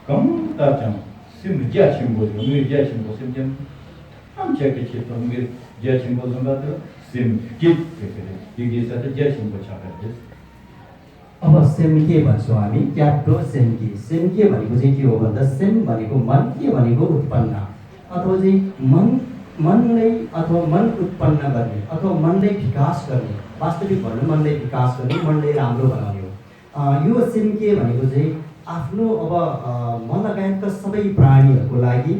Kamu datang sim dia cimbo, mui dia cimbo sim dia, am cek kecil tu mui dia cimbo sampai tu sim kit kekeh, gigi satu dia cimbo cakap je. अब same के भन्छौँ हामी क्याप्टो same के भनेको चाहिँ के हो भन्दा सेम भनेको मन के भनेको उत्पन्न अथवा चाहिँ मनलाई अथवा मन उत्पन्न गर्ने अथवा मनलाई विकास गर्ने वास्तविक भन्नु मनलाई विकास गर्ने मनलाई राम्रो बनाउने हो। यो सेम के भनेको चाहिँ आफ्नो अब मन लगायतका सबै प्राणीहरूको लागि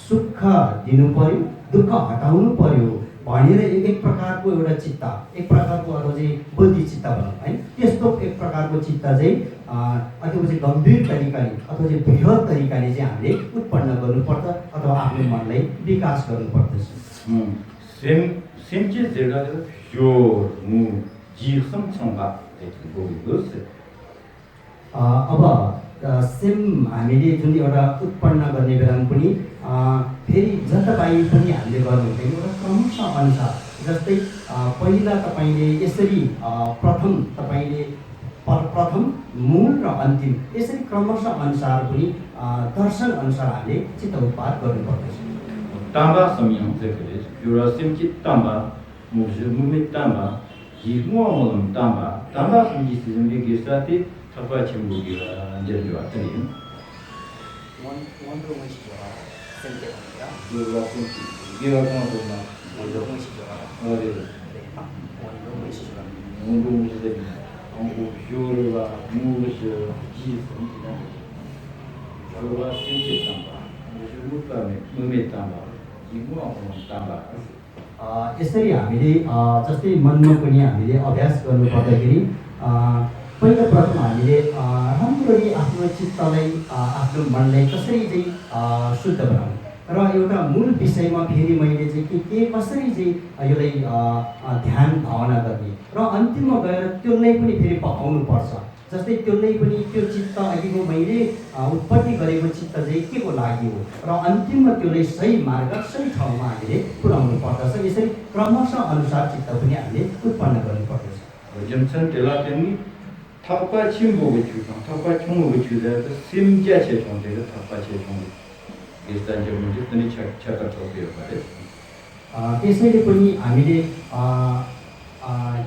सुख दिनु पर्यो दुःख हटाउनु पर्यो भनेर एक प्रकारको एउटा चित्त एक प्रकारको अथवा चाहिँ बुद्धि चित्त भनौँ है त्यस्तो एक प्रकारको चित्त चाहिँ अथवा चाहिँ गम्भीर तरिकाले अथवा चाहिँ बृहत तरिकाले चाहिँ हामीले उत्पन्न गर्नुपर्छ अथवा आफ्नो मनलाई विकास गर्नुपर्दछ। सेम चाहिँ जग्गा यो मु जीवसम छँदा बोलेको अब सेम हामीले जुन एउटा उत्पन्न गर्ने बेलामा पनि फेरि जताभाइ पनि हामीले गर्नु हुँदैन एउटा क्रमशः अनुसार जस्तै पहिला तपाईँले यसरी प्रथम मूल र अन्तिम यसरी क्रमशः अनुसार पनि दर्शन अनुसार हामीले चित्त उत्पाद गर्नुपर्दछ। तांबा समयम जगले एउटा सिमचित तांबा मुझे तांबा हिमोलम तांबा समझिसिजमले गेसाते थपा छिम्बुगिरा जल्लो आतरिम 원으로 모시죠. 센터입니다. दुर्गा सिमचि गेवा कौन 원으로 모시죠. अरे 원으로 모시죠. मुंडू मुझे हमको प्योरवा मूलश जीसमचिना दुर्गा सिमचित तांबा मुझे मुत्ता में मुमे तांबा हिमोलम तांबा यसरी हामीले जस्तै मनमा पनि हामीले अभ्यास गर्नु पर्दाखेरि पहिलो प्रथम हामीले राम्ररी आफ्नो चित्तलाई आफ्नो मनलाई कसरी चाहिँ शुद्ध बनाउने र एउटा मूल विषयमा फेरि मैले चाहिँ के कसरी चाहिँ यसलाई ध्यान भावना गर्ने र अन्तिममा गएर त्यसलाई पनि फेरि पकाउनु पर्छ। जस्तै त्यसलाई पनि त्यो चित्त अघिको मैले उत्पत्ति गरेको चित्त चाहिँ के को लागि हो र अन्तिममा त्यसलाई सही मार्ग सही ठाउँमा हामीले पुर्याउनु पर्दछ। यसरी क्रमशः अनुसार चित्त पनि हामीले उत्पन्न गर्नुपर्दछ। जमसन तेला तेमी थप्पा छिम्बोको छुटाउँ थप्पा छुङ्गोको छुँदा त सिम्च्या छेछौँदै थप्पा छेछौँ यस्ता जमुन पनि छक्का थप्यो भने त्यसैले पनि हामीले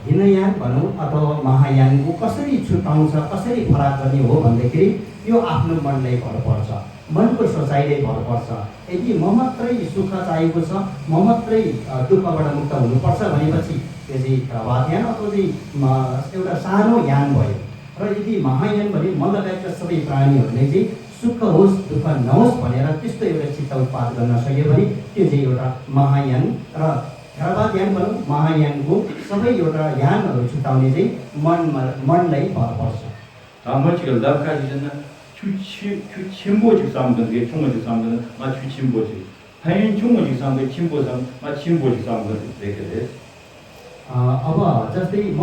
हिनयान भनौँ अथवा महायानको कसरी छुटाउँछ कसरी फरक गर्ने हो भन्दाखेरि यो आफ्नो मनलाई भर पर्छ मनको सोचाइले भर पर्छ। यदि म मात्रै सुख चाहिएको छ म मात्रै दुःखबाट मुक्त हुनुपर्छ भनेपछि त्यो चाहिँ प्रभातयान अथवा चाहिँ एउटा सानो यान भयो र यदि महायान भने मन लगायतका सबै प्राणीहरूले चाहिँ सुख होस् दुःख नहोस् भनेर त्यस्तो एउटा चित्त उत्पाद गर्न सक्यो भने त्यो चाहिँ एउटा महायान र प्रभातयान भनौँ महायानको सबै एउटा यानहरू छुटाउने चाहिँ मनलाई भर पर्छ। मचिकल दबका छिम्बोची सामगन छुङ्गोची सामगन मा छिम्बोची हैन छुङ्गोची सामगन छिम्बोसम मा छिम्बोची सामगन देखेले अब जस्तै म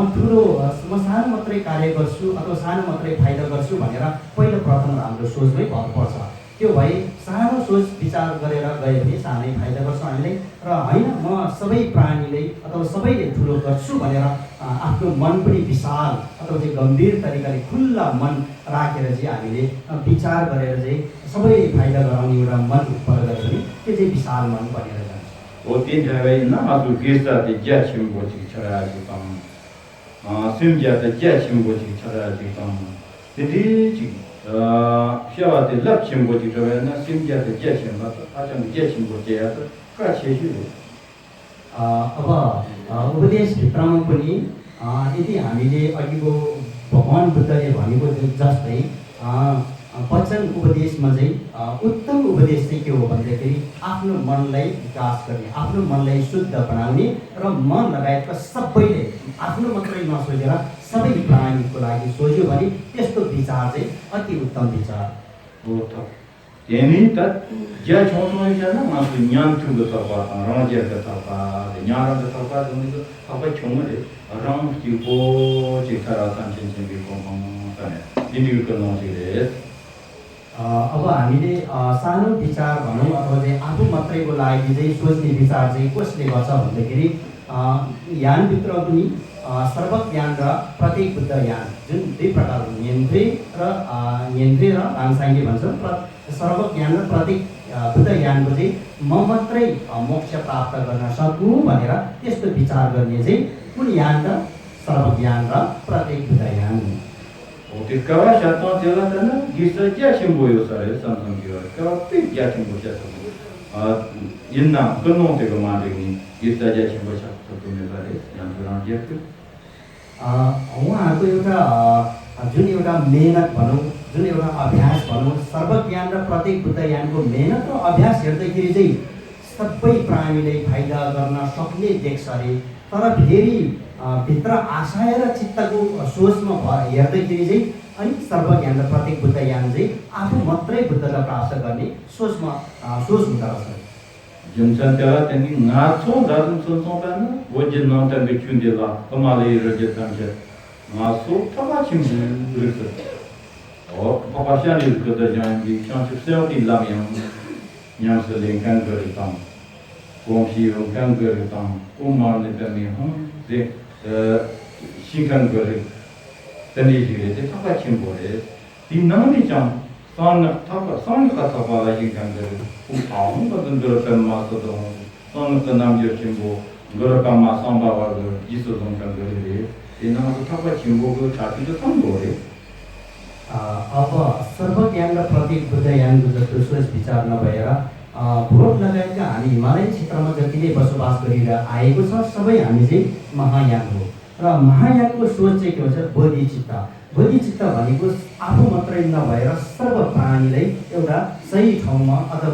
सानो मात्रै कार्य गर्छु अथवा सानो मात्रै फाइदा गर्छु भनेर पहिलो प्रथम हाम्रो सोचमै भर पर्छ। त्यो भए सानो सोच विचार गरेर गयो भने सानै फाइदा गर्छ हामीले र होइन म सबै प्राणीले अथवा सबैले ठुलो गर्छु भनेर आफ्नो मन पनि विशाल अथवा चाहिँ गम्भीर तरिकाले खुल्ला मन राखेर चाहिँ हामीले विचार गरेर चाहिँ सबैले फाइदा गराउने एउटा मन उत्पन्न गर्छ भने त्यो चाहिँ विशाल मन बनेर जान्छ। o tin jawai na asu gesa de ja chimbo chi chara ji tam sim ja de ja chimbo chi chara ji tam de ji xia de la chimbo chi jawai na sim ja de ja chimbo a jang ja chimbo je ya ka che shi अब उपदेश भित्रमा पनि यदि हामीले अघिको भगवान बुद्धले भनेको जस्तै वचन उपदेशमा चाहिँ उत्तम उपदेश चाहिँ के हो भन्दाखेरि आफ्नो मनलाई विकास गर्ने आफ्नो मनलाई शुद्ध बनाउने र मन लगायतका सबैले आफ्नो मात्रै नसोचेर सबै प्राणीको लागि सोच्यो भने त्यस्तो विचार चाहिँ अति उत्तम विचार हो। त त्यही त ज्या छोटो छैन मासु न्याम ठुलो थपा रजेको थपा न्यारको थपा जुनको थपा छोमले रङ तिको चिखरा सान्छिन बिको मने दिनीको नजिले अब हामीले सानो विचार भनौँ अथवा चाहिँ आफू मात्रैको लागि चाहिँ सोच्ने विचार चाहिँ कसले गर्छ भन्दाखेरि यानभित्र पनि सर्वज्ञान र प्रतीक बुद्ध ज्ञान जुन दुई प्रकारको न्येन्द्रे र लाङसाङ्गे भन्छौँ। सर्वज्ञान र प्रतीक बुद्ध ज्ञानको चाहिँ म मात्रै मोक्ष प्राप्त गर्न सकु भनेर त्यस्तो विचार गर्ने चाहिँ कुन ज्ञान त सर्वज्ञान र प्रतीक बुद्ध ज्ञान। Kawa shatan tela tana gisa jashin boyo sare samsam kiwa kawa pe jashin bo shatan inna kono te ko mande ni gisa jashin bo shatan to me sare yan duran jaktu उहाँहरूको एउटा जुन एउटा मेहनत भनौँ जुन एउटा अभ्यास भनौँ सर्वज्ञान र प्रत्येक बुद्ध ज्ञानको मेहनत र अभ्यास हेर्दाखेरि चाहिँ सबै प्राणीले फाइदा गर्न सक्ने देख्छ अरे। तर फेरि भित्र आशय र चित्तको सोचमा हेर्दाखेरि चाहिँ अलिक सर्वज्ञान र प्रत्येक बुद्ध ज्ञान चाहिँ आफू मात्रै बुद्धलाई प्राप्त गर्ने सोच हुँदो रहेछ। Jumsan tela tani ngaso dalam sonsong kana wajin nonton becun dia lah kemali rejetan je ngaso apa cimbu rasa oh apa sih ni kerja jangan di chances sel di lam yang selingkan beritam kongsi kan beritam umar ni kami de singkan beri tani jadi apa cimbu le di nama ni jam san kata lagi kan beri Ang kadang gerakan masa tu, sang kenam je cimbo, gerakan masa bawa ger, jisu sangkan gerili, ini nama tu apa cimbo ger cakap tu tanggo le. अब सर्वज्ञान र प्रतीक बुद्ध ज्ञानको जस्तो सोच विचार नभएर vote लगायतका हामी Himalayan क्षेत्रमा जतिले बसोबास गरेर आएको छ सबै हामी चाहिँ महायान हो। र महायानको सोच चाहिँ के भन्छ बोधिचित्त। बोधिचित्त भनेको आफू मात्रै नभएर सर्व प्राणीलाई एउटा सही ठाउँमा अथवा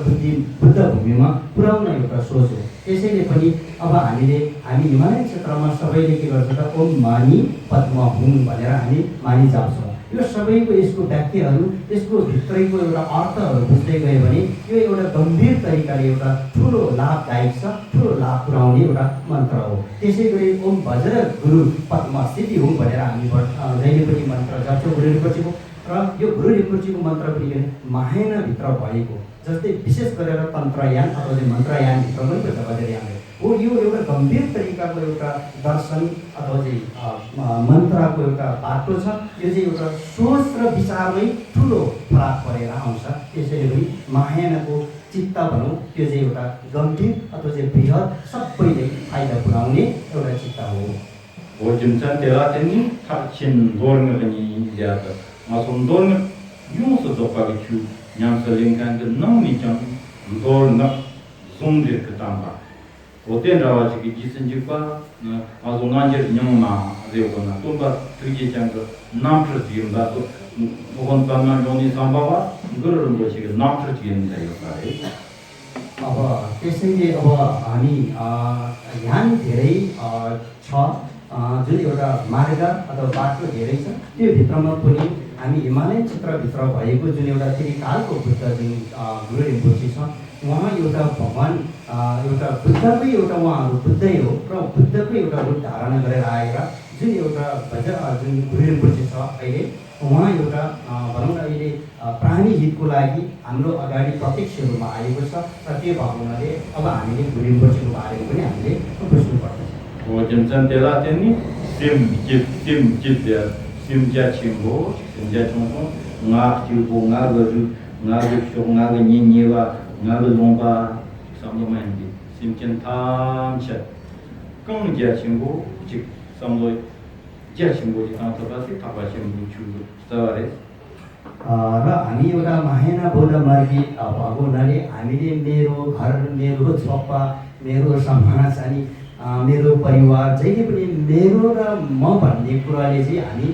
बुद्ध भूमिमा पुर्याउन एउटा सोच हो। त्यसैले पनि अब हामी हिमालयन क्षेत्रमा सबैले के गर्छ त ओम मानी पद्म हुँ भनेर हामी मानी जान्छौँ। यो सबैको यसको व्याख्याहरू यसको भित्रैको एउटा अर्थहरू बुझ्दै गयो भने यो एउटा गम्भीर तरिकाले एउटा ठुलो लाभदायक छ, ठुलो लाभ पुर्याउने एउटा मन्त्र हो। त्यसै गरी ओम वज्र गुरु पद्म सिद्धि हुँ भनेर हामी जहिले पनि मन्त्र जप्छौँ गुरु रिम्पोचेको। र यो गुरु रिम्पोचेको मन्त्र पनि महायानभित्र भएको जस्तै विशेष गरेर तन्त्रयान अथवा चाहिँ मन्त्रयानभित्र पनि छ वज्रयान हो। यो एउटा गम्भीर तरिकाको एउटा दर्शन अथवा चाहिँ मन्त्रको एउटा बाटो छ। यो चाहिँ एउटा सोच र विचारमै ठुलो फरक परेर आउँछ। त्यसैले पनि महायानको चित्त भनौँ त्यो चाहिँ एउटा गम्भीर अथवा चाहिँ बृहत सबैले फाइदा पुर्याउने एउटा चित्त हो। Oh jumsan tela tani takchin dornga kani jata, masum dornga yung sedopa kicu nyam selingkan ke nang ni jam dornga sumdir ketamba. Oten rawa ciki jisan jipa, masum ngajar nyam na reukona, tumba tuji jangka nam terjun da tu, bukan tangan joni sambawa, gurun bocik nam terjun da yukare. अब त्यसैले अब हामी ध्यान धेरै छ जुन एउटा मार्ग अथवा बाटो धेरै छ। त्यो भित्रमा पनि हामी हिमालयन क्षेत्रभित्र भएको जुन एउटा त्रिकालको बुद्ध जुन गुरु रिम्पोचे छ उहाँ एउटा भगवान एउटा बुद्धकै एउटा उहाँहरू बुद्धै हो र बुद्धकै एउटा रूप धारण गरेर आएर जुन एउटा जुन गुरु रिम्पोचे छ अहिले उहाँ एउटा भनौँ न अहिले प्राणी हितको लागि हाम्रो अगाडि प्रत्यक्ष रूपमा आएको छ र त्यो भएको हुनाले अब हामीले गुरु रिम्पोचेको बारेमा पनि हामीले बुझ्नुपर्छ। Oh jumsan tela tani sim jit dia sim jachimbo ngak chimbo ngak ngak nyinyewa ngak lomba samlo mandi sim kentam chat kong jachimbo chik samlo jachimbo jitang tabasi tabachimbo chu taware र हामी एउटा महायान बौद्ध मार्गी भएको हुनाले हामीले मेरो घर मेरो छोपा मेरो समाज अनि मेरो परिवार जहिले पनि मेरो र म भन्ने कुराले चाहिँ हामी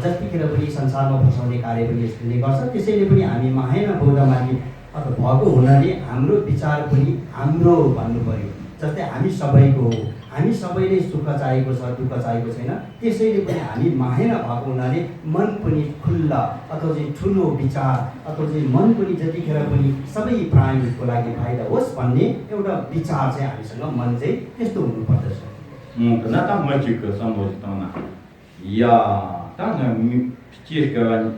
जतिखेर पनि संसारमा फसाउने कार्य पनि यसले गर्छ। त्यसैले पनि हामी महायान बौद्ध मार्गी भएको हुनाले हाम्रो विचार पनि हाम्रो भन्नु पर्यो। जस्तै हामी सबैको हो, हामी सबैले सुख चाहेको छ दुःख चाहेको छैन। त्यसैले पनि हामी महायान भएको हुनाले मन पनि खुल्ला अथवा चाहिँ ठुलो विचार अथवा चाहिँ मन पनि जतिखेर पनि सबै प्राणीको लागि फाइदा होस् भन्ने एउटा विचार चाहिँ हामीसँग मन चाहिँ त्यस्तो हुनुपर्दछ। Kenapa maju ke sambo tanah? Ya, tanah pikir kawan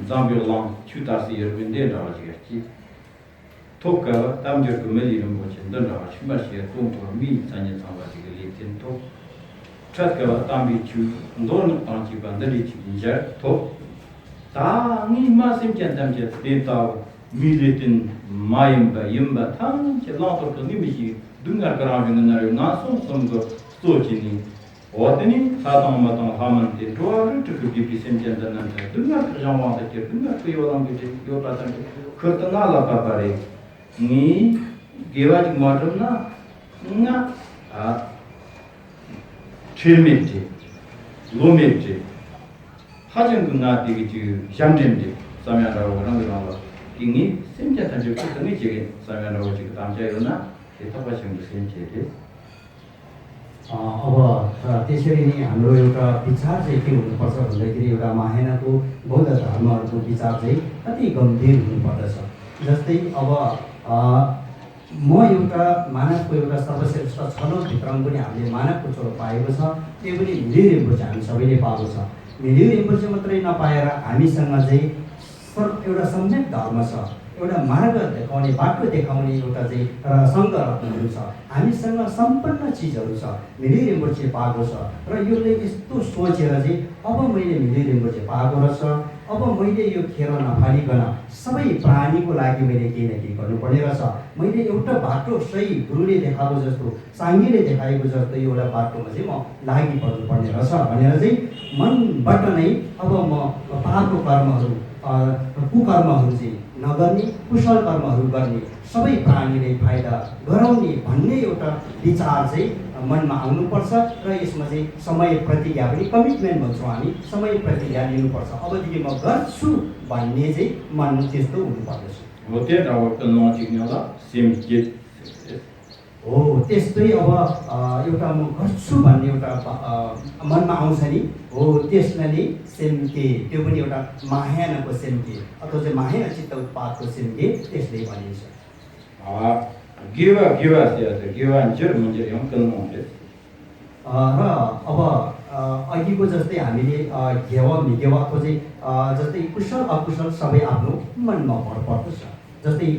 zambil lang cuta sihir benda dah macam 토가 담저 금일이는 뭐지 너라 심마시에 동포 미 산에 상가지가 리틴 토 차가 담비추 너는 방지가 늘리지 이제 토 당이 마심 견담제 데이터 미리tin 마임바 임바 탕제 라토도 니미지 dungar karaming naru nasong somgo sochini otani satang matang haman te tuaru tu di semjan danan dungar kajama da ke dungar ko yoram ge yo patan khurtana la pa pare ni gewaj modern na nga a chirmiti lomiti hajen gna digi ju jamdemdi samyara orang orang ini semjan tan ju khurtani je samyara ji tamja na अब त्यसरी नै हाम्रो एउटा विचार चाहिँ के हुनुपर्छ भन्दाखेरि एउटा माहेनाको बौद्ध धर्महरूको विचार चाहिँ अति गम्भीर हुनुपर्दछ जस्तै अब म एउटा मानवको एउटा सर्वश्रेष्ठ छनौट भित्रमा पनि हामीले मानवको छोरो पाएको छ त्यो पनि मिलिर रिम्पोचे हामी सबैले पाएको छ मिलिर रिम्पोचे मात्रै नपाएर हामीसँग चाहिँ एउटा सम्यक धर्म छ एउटा मार्ग देखाउने बाटो देखाउने एउटा चाहिँ सङ्घ रत्नहरू छ हामीसँग सम्पन्न चिजहरू छ मिलिर रिम्पोचे पाएको छ र यसले यस्तो सोचेर चाहिँ अब मैले मिलिर रिम्पोचे पाएको रहेछ अब मैले यो खेर नफालिकन सबै प्राणीको लागि मैले केही न केही गर्नुपर्ने रहेछ मैले एउटा बाटो सही गुरुले देखाएको जस्तो साङ्गीले देखाएको जस्तो एउटा बाटोमा चाहिँ म लागि पर्नुपर्ने रहेछ भनेर चाहिँ मनबाट नै अब म पापको कर्महरू कुकर्महरू चाहिँ नगर्ने कुशल कर्महरू गर्ने सबै प्राणीले फाइदा गराउने भन्ने एउटा विचार चाहिँ मनमा आउनुपर्छ र यसमा चाहिँ समय प्रतिज्ञा पनि कमिटमेन्ट भन्छौँ हामी समय प्रतिज्ञा लिनुपर्छ अबदेखि म गर्छु भन्ने चाहिँ मन त्यस्तो हुनुपर्दछ हो त्यस्तै अब एउटा म गर्छु भन्ने एउटा मनमा आउँछ नि हो त्यसलाई नै सेम्के त्यो पनि एउटा माहेनाको सेम्के अथवा चाहिँ माहेना चित्त उत्पादको सेम्के त्यसले भनिन्छ र अब अघिको जस्तै हामीले घेवा मिगेवाको चाहिँ जस्तै कुशल अकुशल सबै आफ्नो मनमा भर पर्दछ जस्तै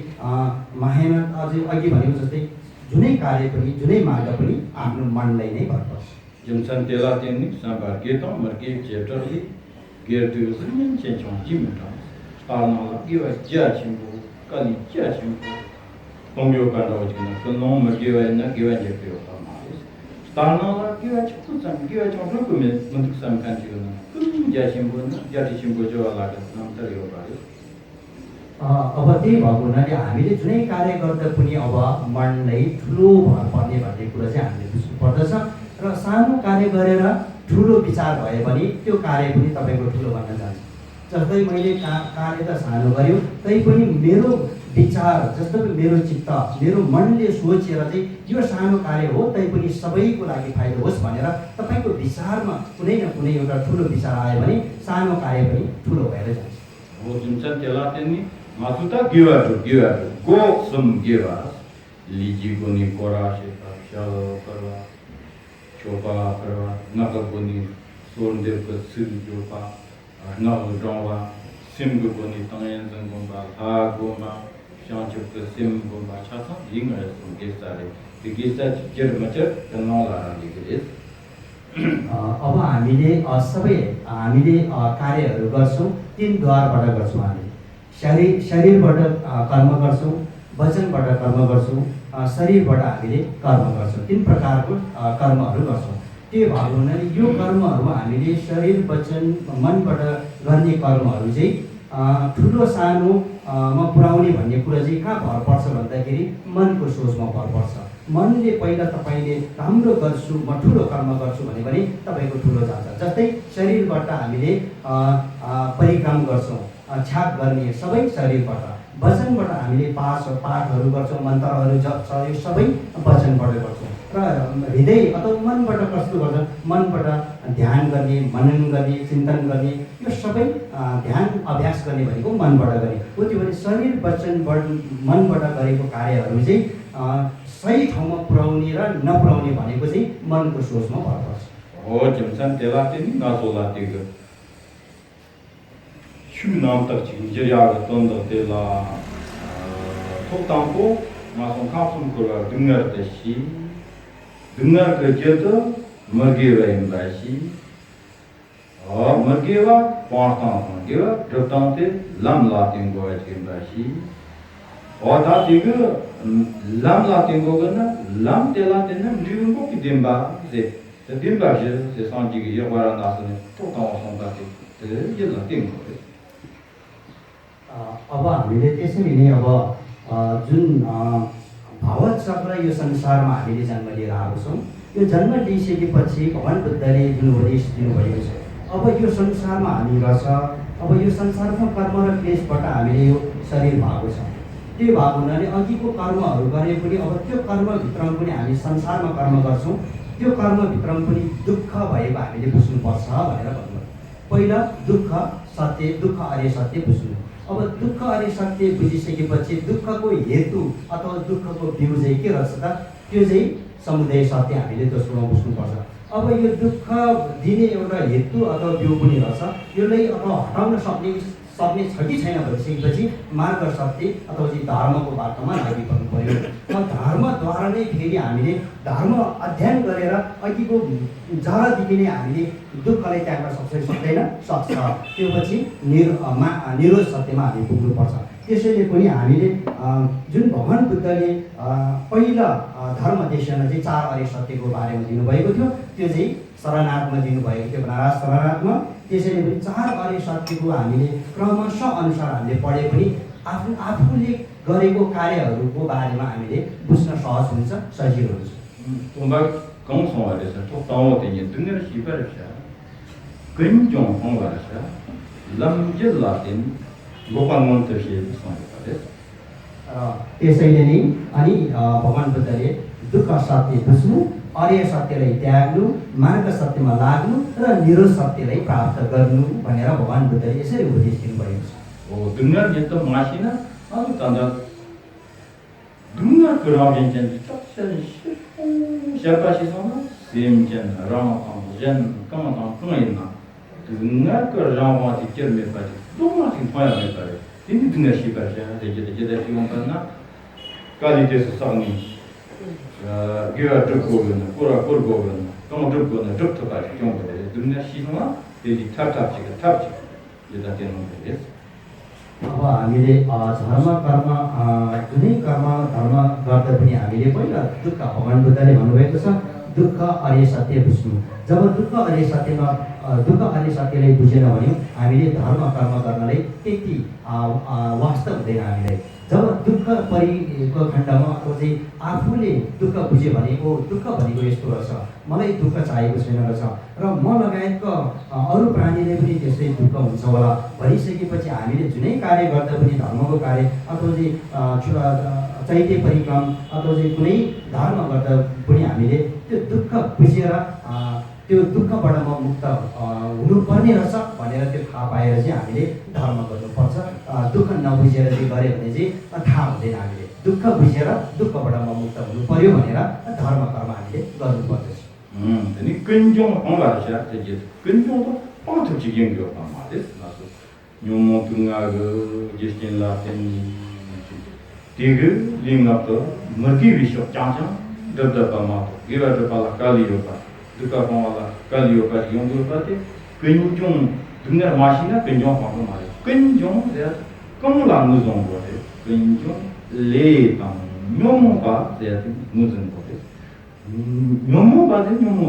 माहेना अझै अघि भनेको जस्तै जुनै कार्य पनि जुनै मार्ग पनि आफ्नो मनलाई नै भर पर्छ Jumsan tela tenni sambar geton marke chapter li gertu usrin chenchon jimta starnala giwa jachimbu kali jachimbu tongyo kanda wajina kono margewa na giwa jepyo kamaris starnala giwa chukusan giwa chongro kume muntuk sam kanjiyo na kun jachimbu na jachimbu jo alaga namtar yo baris अब त्यही भएको हुनाले हामीले जुनै कार्य गर्दा पनि अब मनलाई ठुलो भर पर्ने भन्ने कुरा चाहिँ हामीले बुझ्नु पर्दछ र सानो कार्य गरेर ठुलो विचार भयो भने त्यो कार्य पनि तपाईँको ठुलो भन्न जान्छ जस्तै मैले कार्य त सानो गर्यो तैपनि मेरो विचार जस्तो मेरो चित्त मेरो मनले सोचेर चाहिँ यो सानो कार्य हो तैपनि सबैको लागि फाइदा होस् भनेर तपाईँको विचारमा कुनै न कुनै एउटा ठुलो विचार आयो भने सानो कार्य पनि ठुलो भएर जान्छ हो जुमसन तेला तेनी मातुता giwa go sum giwa liji goni kora sheta shal karwa chopa karwa naga goni sonde ko sil jopa naga dongwa sim goni tangen zangomba ha goma shanchu ko sim gomba chasa yinga sum gesare gesa jermacha kanala ligis अब हामीले सबै हामीले कार्यहरू गर्छौँ तीन द्वारबाट गर्छौँ हामी शरीरबाट कर्म गर्छौँ वचनबाट कर्म गर्छौँ शरीरबाट हामीले कर्म गर्छौँ तीन प्रकारको कर्महरू गर्छौँ त्यो भएको हुनाले यो कर्महरू हामीले शरीर वचन मनबाट गर्ने कर्महरू चाहिँ ठुलो सानोमा पुर्याउने भन्ने कुरा चाहिँ कहाँ भर पर्छ भन्दाखेरि मनको सोचमा भर पर्छ मनले पहिला तपाईँले राम्रो गर्छु म ठुलो कर्म गर्छु भने तपाईँको ठुलो जान्छ जस्तै शरीरबाट हामीले परिक्रम गर्छौँ छाप गर्ने सबै शरीरबाट वचनबाट हामीले पाठहरू गर्छौँ मन्त्रहरू जप्छ यो सबै वचनबाट गर्छौँ र हृदय अथवा मनबाट कस्तो गर्छ मनबाट ध्यान गर्ने मनन गर्ने चिन्तन गर्ने यो सबै ध्यान अभ्यास गर्ने भनेको मनबाट गर्ने हो त्यो भने शरीर वचन मनबाट गरेको कार्यहरू चाहिँ सही ठाउँमा पुर्याउने र नपुर्याउने भनेको चाहिँ मनको सोचमा भर पर्छ हो जुमसन तेला तेनी नासोला तेगो नाम तक जरिया तंद तेला 톡당고 마송 카품코가 등가르듯이 등가르 그제도 머게와인바시 머게와 광탕 머게와 드tan테 람라팅고에 김바시 다티그 람라팅고가 람텔라테는 리움고 딤바 제 딤바시 제 상지기 여과라 나서는 톡당고 송가티 일라팅고 अब हामीले त्यसरी नै अब जुन भावत चक्र यो संसारमा हामीले जन्म लिएर आएको छौँ यो जन्म लिइसकेपछि भगवान बुद्धले जुन उपदेश दिनुभएको छ अब यो संसारमा हामी रहेछ अब यो संसारको कर्म र क्लेशबाट हामीले यो शरीर भएको छ त्यो भएको हुनाले अघिको कर्महरू गरे पनि अब त्यो कर्मभित्रमा पनि हामी संसारमा कर्म गर्छौँ त्यो कर्मभित्रमा पनि दुःख भएको हामीले बुझ्नुपर्छ भनेर भन्नुभयो पहिला दुःख सत्य दुःख अरे सत्य बुझ्नु अब दुःख अरे सत्य बुझिसकेपछि दुःखको हेतु अथवा दुःखको बिउ चाहिँ के रहेछ त त्यो चाहिँ समुदाय सत्य हामीले दोस्रोमा बुझ्नुपर्छ अब यो दुःख दिने एउटा हेतु अथवा बिउ पनि रहेछ यसलाई अब हटाउन सक्ने छ कि छैन भनिसकेपछि मार्ग सत्य अथवा चाहिँ धर्मको बाटोमा लागिपर्नु पर्यो धर्मद्वारा नै फेरि हामीले धर्म अध्ययन गरेर अघिको जरादेखि नै हामीले दुःखलाई त्याग्न सक्छ सक्दैन सक्छ त्यो पछि निरोध सत्यमा हामी पुग्नुपर्छ त्यसैले पनि हामीले जुन भगवान बुद्धले पहिला धर्म देशमा चाहिँ 4 अरे सत्यको बारेमा दिनुभएको थियो त्यो चाहिँ शरणार्थमा दिनुभएको थियो नाराज शरणार्थमा त्यसैले पनि 4 अरे सत्यको हामीले क्रमशः अनुसार हामीले पढे पनि आफूले गरेको कार्यहरूको बारेमा हामीले बुझ्न सहज हुन्छ सजिलो हुन्छ तुम्बा कंसवारे서 톡당오더니 등을 시발샤 근종 홍가샤 람질라틴 गोपालमन्त्रशी सांगतात त्यसैले नै अनि भगवान बुद्धले दुःख सत्य बुझ्नु अर्य सत्यलाई त्याग्नु मार्ग सत्यमा लाग्नु र निरोध सत्यलाई प्राप्त गर्नु भनेर भगवान बुद्धले यसरी उपदेश दिनुभएको छ 등을 jetto 마시나 아주 단다 등을 그러면 짝선 시작하시서는 심전 라마전 까마당 끊어있나 등을 그러면 지켜면까지 또마신 봐야겠다 근데 등을 시발자 제제 시원하나 까지돼서 상이 기가 듣고는 꼬라 꼬르고는 또 듣고는 듣다가 정도에 등을 시선아 여기 탑탑 여기다 되는 거예요 अब हामीले धर्म कर्म जुनै कर्म धर्म गर्दा पनि हामीले पहिला दुःख भगवान बुद्धले भन्नुभएको छ दुःख अर्य सत्य बुझ्नु जब दुःख अर्य सत्यलाई बुझेन भने हामीले धर्म कर्म गर्नलाई त्यति वास्तव हुँदैन हामीलाई जब दुःख परेको खण्डमा अथवा चाहिँ आफूले दुःख बुझ्यो भने दुःख भनेको यस्तो रहेछ मलाई दुःख चाहिएको छैन रहेछ र म लगायतका अरू प्राणीले पनि त्यस्तै दुःख हुन्छ होला भनिसकेपछि हामीले जुनै कार्य गर्दा पनि धर्मको कार्य अथवा चाहिँ चैत्य परिक्रम अथवा चाहिँ कुनै धर्म गर्दा पनि हामीले त्यो दुःख बुझेर त्यो दुःखबाट म मुक्त हुनुपर्ने रहेछ भनेर त्यो थाहा पाएर चाहिँ हामीले धर्म गर्नुपर्छ दुःख नबुझेर चाहिँ गऱ्यो भने चाहिँ थाहा हुँदैन हामीले दुःख बुझेर दुःखबाट म मुक्त हुनु पर्यो भनेर धर्म कर्म हामीले गर्नुपर्दछ अनि 근종 홍가샤 이제 근종도 뻥터지긴 거란 말이야. 나서 뇽모 등하고 제스틴 라텐 디그 링나도 머기 위쇼 장장 더더바마도 기라도 발라 칼리오파 두카방발라 칼리오파 용도파티 근종 등나 마시나 근종 하고 말이야. 근종 내가 껌랑 무슨 거래. 근종 레방 뇽모가 내가 무슨 거래. 뇽모 받은 뇽모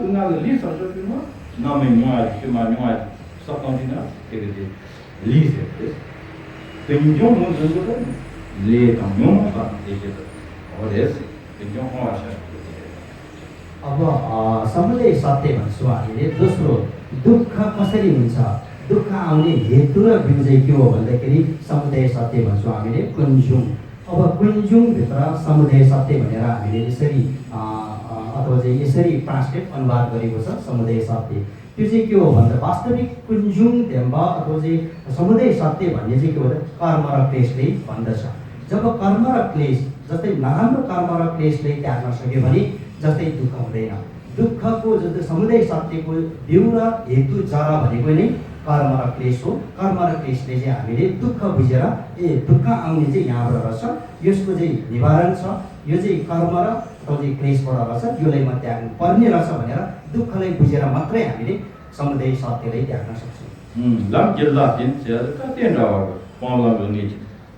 등나를 리서처는 나면 뇽아 석방이나 되게 리세 근종 무슨 거래. 레방 뇽모가 이제 어디서 근종 하셔 अब समुदाय सत्य भन्छौँ हामीले दोस्रो दुःख कसरी हुन्छ दुःख आउने हेतु र बिउ चाहिँ के हो भन्दाखेरि समुदाय सत्य भन्छौँ हामीले कुञ्जुङ अब कुञ्जुङभित्र समुदाय सत्य भनेर हामीले यसरी अथवा चाहिँ यसरी ट्रान्सलेट अनुवाद गरेको छ समुदाय सत्य त्यो चाहिँ के हो भन्दा वास्तविक कुञ्जुङ धेम्बा अथवा चाहिँ समुदाय सत्य भन्ने चाहिँ के हो भन्दा कर्म र क्लेशले भन्दछ जब कर्म र क्लेश जस्तै नराम्रो कर्म र क्लेशले त्याग्न सक्यो भने जस्तै दुःख हुँदैन दुःखको जस्तै समुदाय सत्यको बिउ र हेतु जरा भनेको नै कर्म र क्लेश हो। कर्म र क्लेशले चाहिँ हामीले दुःख बुझेर दुःख आउने चाहिँ यहाँबाट रहेछ, यसको चाहिँ निवारण छ, यो चाहिँ कर्म र चाहिँ क्लेशबाट रहेछ, योलाई म त्याग्नु पर्ने रहेछ भनेर दुःखलाई बुझेर मात्रै हामीले समुदाय सत्यलाई त्याग्न सक्छौँ। lam jilla tin se ka tin ra pa la lo ni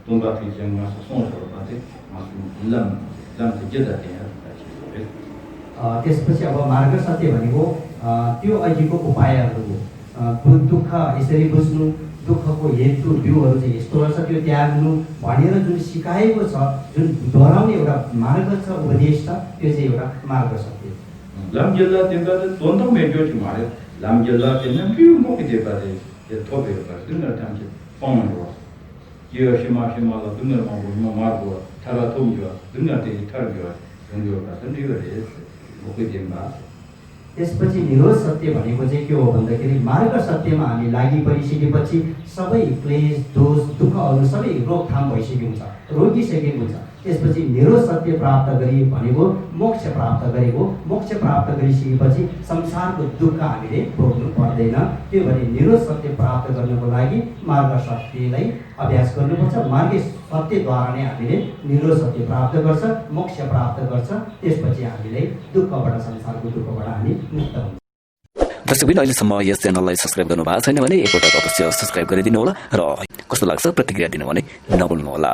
tung ba ti chen ma so so ba te ma lam te jida te त्यसपछि अब मार्ग सत्य भनेको त्यो अहिलेको उपायहरू हो। दुःख यसरी बुझ्नु, दुःखको हेतु बिउहरू चाहिँ यस्तो रहेछ त्यो त्याग्नु भनेर जुन सिकाएको छ, जुन दोहोऱ्याउने एउटा मार्ग छ, उपदेश छ, त्यो चाहिँ एउटा मार्ग सत्य। lam jilla tin ba de ton to me jo ti ma le lam jilla tin na biu mo ki de ba de ye to be ba tin na tam che pa ma ro ye shi ma la tin na ma ma go ta ba to jo tin na te ta jo tin jo ba tin jo de mo ki de ba। त्यसपछि निरोध सत्य भनेको चाहिँ के हो भन्दाखेरि मार्ग सत्यमा हामी लागि परिसकेपछि सबै क्लेश दोष दुःखहरू सबै रोकथाम भइसकेको हुन्छ, रोकिसकेको हुन्छ। त्यसपछि निरोध सत्य प्राप्त गरी भनेको मोक्ष प्राप्त गरेको, मोक्ष प्राप्त गरिसकेपछि संसारको दुःख हामीले भोग्नु पर्दैन। त्यो भने निरोध सत्य प्राप्त गर्नको लागि मार्ग सत्यलाई अभ्यास गर्नुपर्छ। मार्ग सत्यद्वारा नै हामीले निरोध सत्य प्राप्त गर्छ, मोक्ष प्राप्त गर्छ। त्यसपछि हामीले दुःखबाट, संसारको दुःखबाट हामी मुक्त हुन्छ। दर्शकबिन अहिलेसम्म यस च्यानललाई सब्सक्राइब गर्नु भएको छैन भने एकपटक अवश्य सब्सक्राइब गरिदिनु होला र कस्तो लाग्छ प्रतिक्रिया दिनु भने नभुल्नु होला।